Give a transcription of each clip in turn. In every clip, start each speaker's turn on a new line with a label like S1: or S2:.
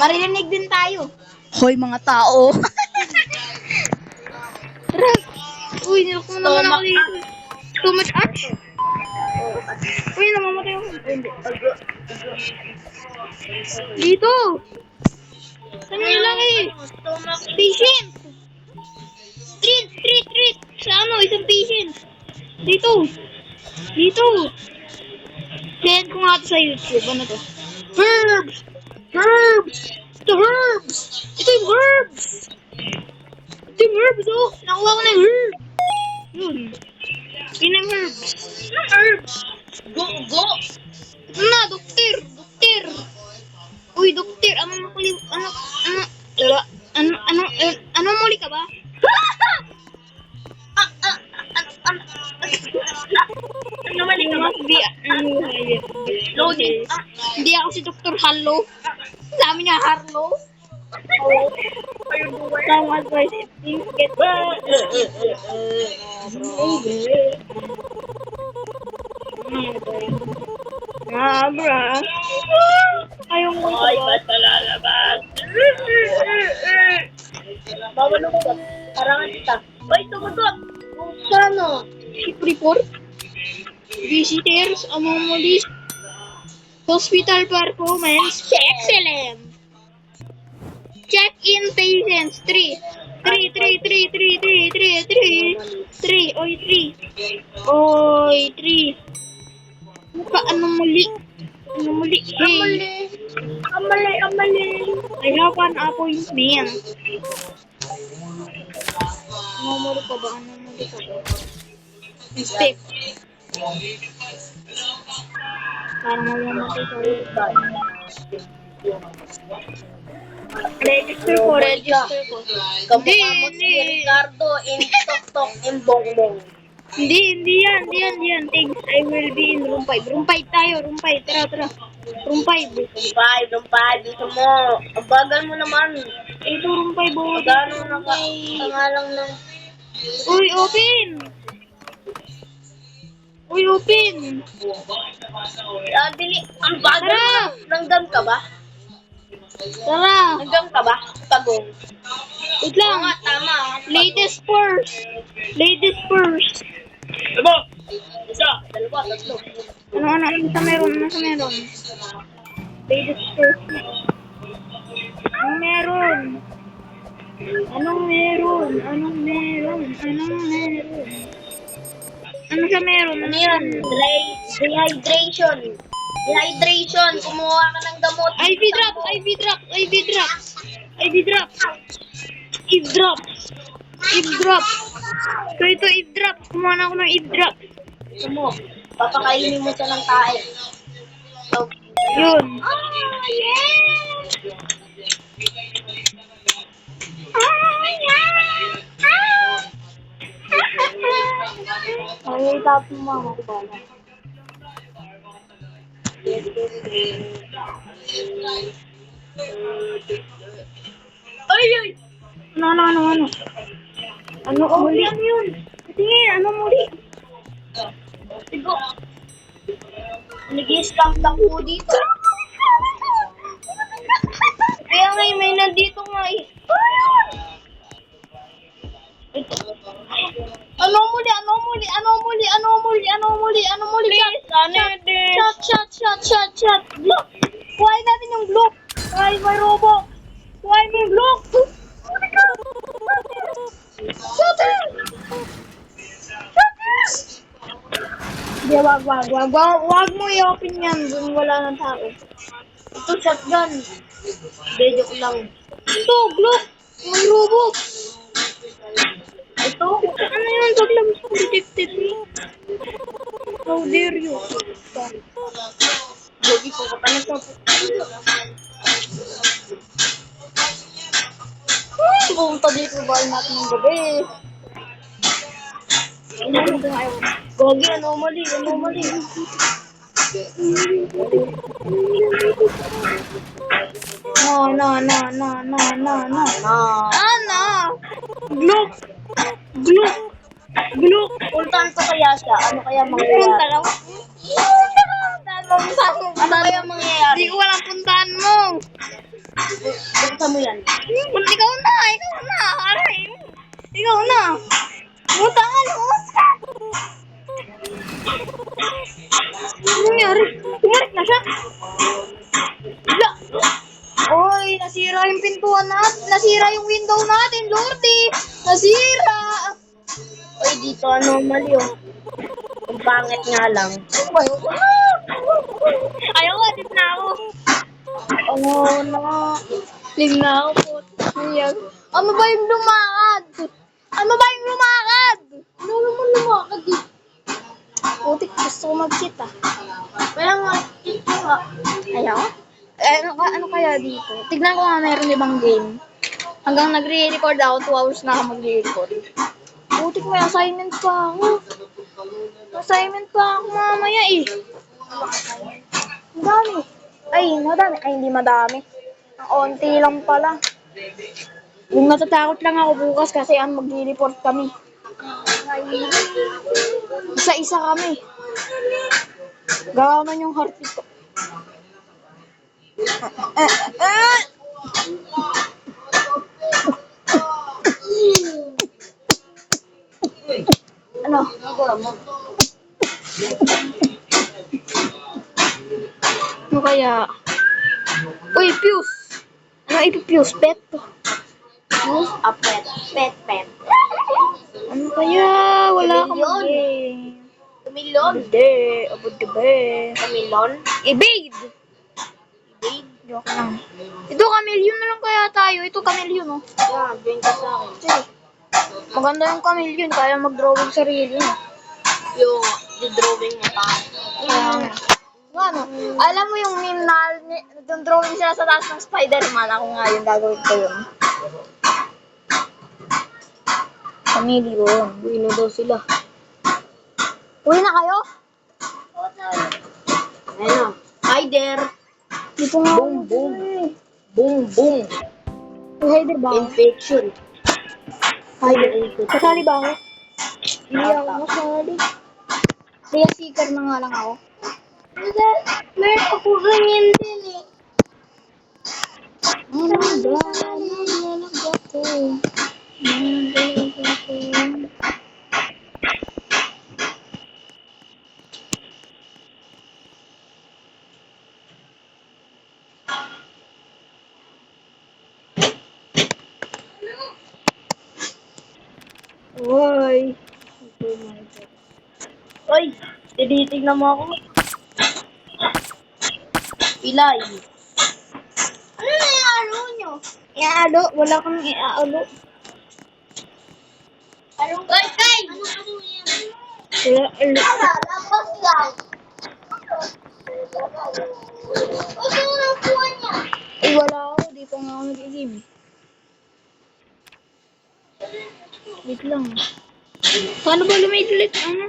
S1: Marinig din tayo. Hoy mga tao. Tara. Uy, nilok mo naman ako dito. Too much action. Uy, namamatay ako. Dito. Ano lang eh? Patient. Treat. Sa ano, isang patient. Dito. Send ko nga ito sa YouTube. Ano to? Herbs. Ito yung herbs. Oh. Nakuha ko na yung herb. Yun. Yun yung herbs. Anong herbs? Go. Ito na, doktor. Uy, doktor. Ano muli ka ba? Ano mali ka ba? Loading. Hindi ako si Dr. Harlow. Sabi niya Harlow. Some advice if things get bra. Ayong ko ba? Ay, basta lalabas. Bawal mo ba? Parangan kita. Ay, tumutok. Ano? Ship report? Visitors, anomalies, hospital performance, excellent. Check-in patients, 3. Oy, 3. Muka, anomali. Hey. Amali. I have an appointment. Anomali ka ba? Step. Parang mamamatay sa register ko.
S2: Kamukha mo si Ricardo in Tok in Bongbong.
S1: Hindi yan. Thanks, I will be in room 5. Room 5 tayo, Tara. Room 5.
S2: Dito mo. Ang bagal mo naman.
S1: Ito, room 5.
S2: Magano na ka? Pangalang ng...
S1: Uy, open!
S2: Dili. Ang bagal mo. Langgam ka ba?
S1: Tara!
S2: Langgam ka ba? Pagong.
S1: Wait lang.
S2: Oo nga, tama.
S1: Ladies first.
S2: Diba? Isa. Dalawa, tatlo.
S1: Ano sa meron? Ladies first. Anong meron? Ano sa meron?
S2: Ano yan? Dehydration. Kumuha ka ng gamot.
S1: IV drop. Eve drop. So ito Eve drop. Kumuha na ako ng Eve drop.
S2: Ito mo. Papakainin mo siya ng tae. So,
S1: Yun. Ay, tapos mo ako ba?
S2: Ay!
S1: Ano? Ano muli? Ano yun? Tingin, ano muli?
S2: Sigo. Nag-i-scam lang po dito. Kaya nga may nandito nga eh. Ano muli? Shot. Block. Kuhain natin yung block. Ay, may robot. Kuhain mo yung block. Shooter!
S1: Hindi, wag mo i-open yan. Dun wala ng tao.
S2: Ito, shotgun. Hindi, joke lang.
S1: Ito, block. May robot.
S2: Ito?
S1: Ano yun? Paglabas ko detected me. How dare you?
S2: Jogi ko ka pa nito.
S1: Pumunta dito ba natin ng gabi?
S2: Gogi, anomaly.
S1: No. Ano? Glook.
S2: Puntahan ko kaya siya. Ano kaya mga
S1: Punta lang.
S2: Puntahan mo Ano kaya mangyayari?
S1: Hindi ko walang puntahan mo.
S2: Buksan mo yan.
S1: Ikaw na. Aray. Ikaw na. Mutangan mo. Ano nangyari? Tumarik na siya. Wala. Oy, nasira yung pintuan natin. Nasira yung window natin, Lordy. Nasira.
S2: Oy, dito anomaly oh. Ang pangit nga lang.
S1: Ayaw ko, tip na ako.
S2: Oh, no.
S1: Tip na ako po. Ano ba yung lumakad? Ano
S2: Ano naman lumakad eh?
S1: Putik, gusto ko mag-cheat ah.
S2: Kaya nga, dito nga.
S1: Ayaw? Ano kaya dito? Tignan ko nga meron ibang game. Hanggang nagre-record ako, 2 hours na ako magre-record. Putik, may assignment pa ako. Mamaya eh. Madami. Madami. Ay, hindi madami. Ang onti lang pala. Yung matatakot lang ako bukas kasi magre-report kami. Isa-isa kami. Gawin yung heartbeat ko. Ano? Ano kaya? Uy, Fuse! Ano ipipuse? Pet?
S2: Use a pet. Pet.
S1: Ano kaya? Wala akong
S2: Million.
S1: game.
S2: Kamilon.
S1: Hindi. Abod ka ba eh.
S2: Kamilon.
S1: Evade! Joke lang. Ito, chameleon na lang kaya tayo. Ito, chameleon, oh.
S2: Yan, join ka sa akin.
S1: Sige. Maganda yung chameleon. Kaya mag-drawing sarili.
S2: Yung drawing mo pa.
S1: Kaya, ano, alam mo yung meme na nag-drawing sila sa taas ng Spider-Man. Ako nga yun, gagawin ko yun. Chameleon.
S2: Uwi na daw sila.
S1: Uwi na kayo?
S2: Ayun. Hi there.
S1: Dito nga.
S2: Boom, boom. Boom, boom.
S1: Hi there ba?
S2: Infection.
S1: Hi there. Kasali ba ako? Hindi ako kasali. Kaya seeker na nga lang ako.
S2: Meron ako ganyan din eh.
S1: Uy.
S2: Oy, tinitignan mo ako. Pilay.
S1: Ano na ialo nyo? Ialo? Wala kang ialo.
S2: Oy, Kay!
S1: Wala.
S2: Labas lang. Ano na buwan niya?
S1: Ay, wala ako. Di pa nga ako nag-game. Wait lang. Paano ba lumidlit? Ano?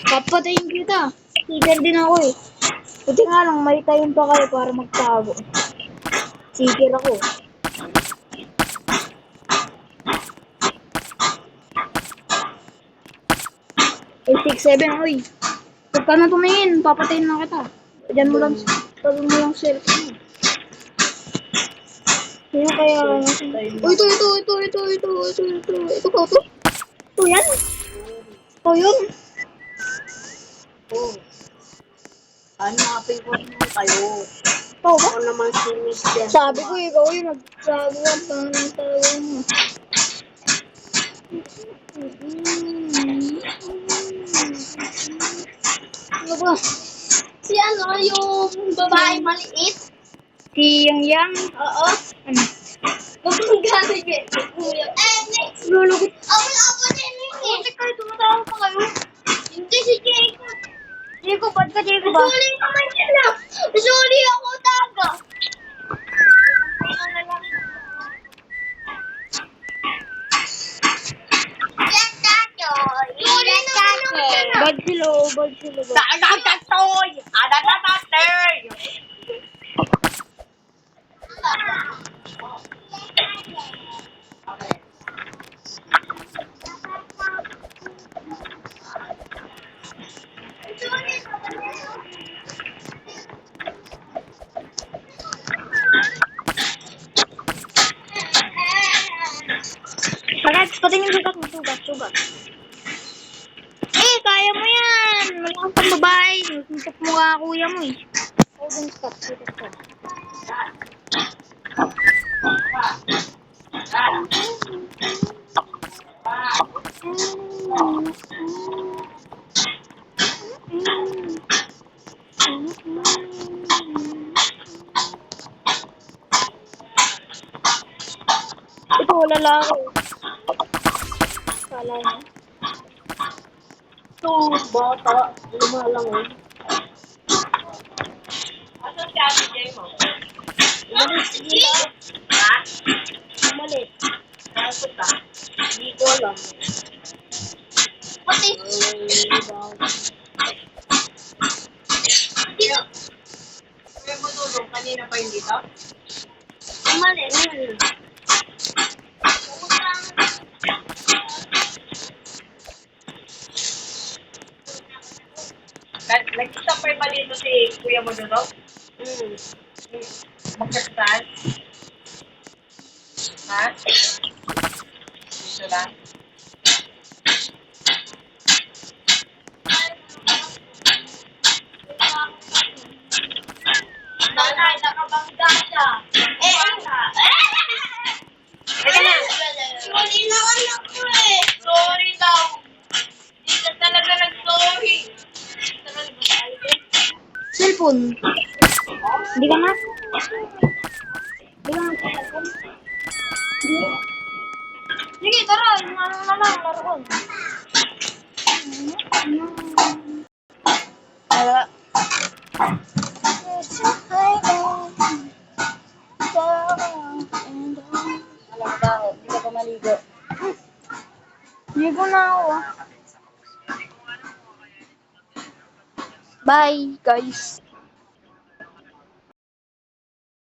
S1: Papatayin kita. Seeker din ako eh. Buti nga lang, may time pa kayo para magtago. Seeker ako. Ay, 6-7, oy. Huwag ka na tumingin, papatayin na kita. Diyan mo lang, tabi mo lang cellphone mo. Sino kaya? Uy, ito. Ito ko, ito. Ito yan. Ito yun.
S2: Oh. Hanapin ko naman kayo.
S1: Ito ba?
S2: Ako naman si Mr.
S1: Sabi ko, ikaw yung nagsabi ang pangalan talaga mo. Ano ba?
S2: Si ano, yung babae maliit?
S1: Si Yang?
S2: Oo.
S1: Ano?
S2: Magkagano yun? Kuya. Next.
S1: Lulugot.
S2: Ako din eh.
S1: Kasi kayo, tumatawag pa kayo.
S2: Hindi si Jacob.
S1: Jacob, ba't ka Jacob ba?
S2: Sorry naman siya na. Sorry ako taga. Bad sila, bad sila.
S3: Nakakatoy! Adadadatoy!
S2: Bakit? Patingin sugat mo, sugat. Eh, kaya mo yan. Malakas kang babae. Suntok mo ka kuya mo eh. Oh, dun stop. Ito, lalaki. Kala niya.
S3: Ito, bata. Lumalang eh. Asan si Ate Jay mo?
S2: Umalis sila.
S3: Ha?
S2: Umalis.
S3: Bakit ka?
S2: Hindi ko alam.
S1: Pati.
S3: Kaya mo tulong, kanina pa yung dito?
S2: Umalis.
S3: Nagkita pa yung dito si Kuya mo doon? Magkasal? Ha? Dito lang?
S1: Nanay, nakabangga siya.
S3: Teka na!
S1: Sorry na anak ko eh. Sorry daw. Hindi ka talaga nag-sorry.
S2: Cellphone. Hindi ka na. Hindi ka na.
S1: Sige, tara. Yung ano na lang, laruan.
S2: Wala.
S3: Alam mo ba ako, hindi ka pa maligo.
S2: Ligo na ako. Bye, guys.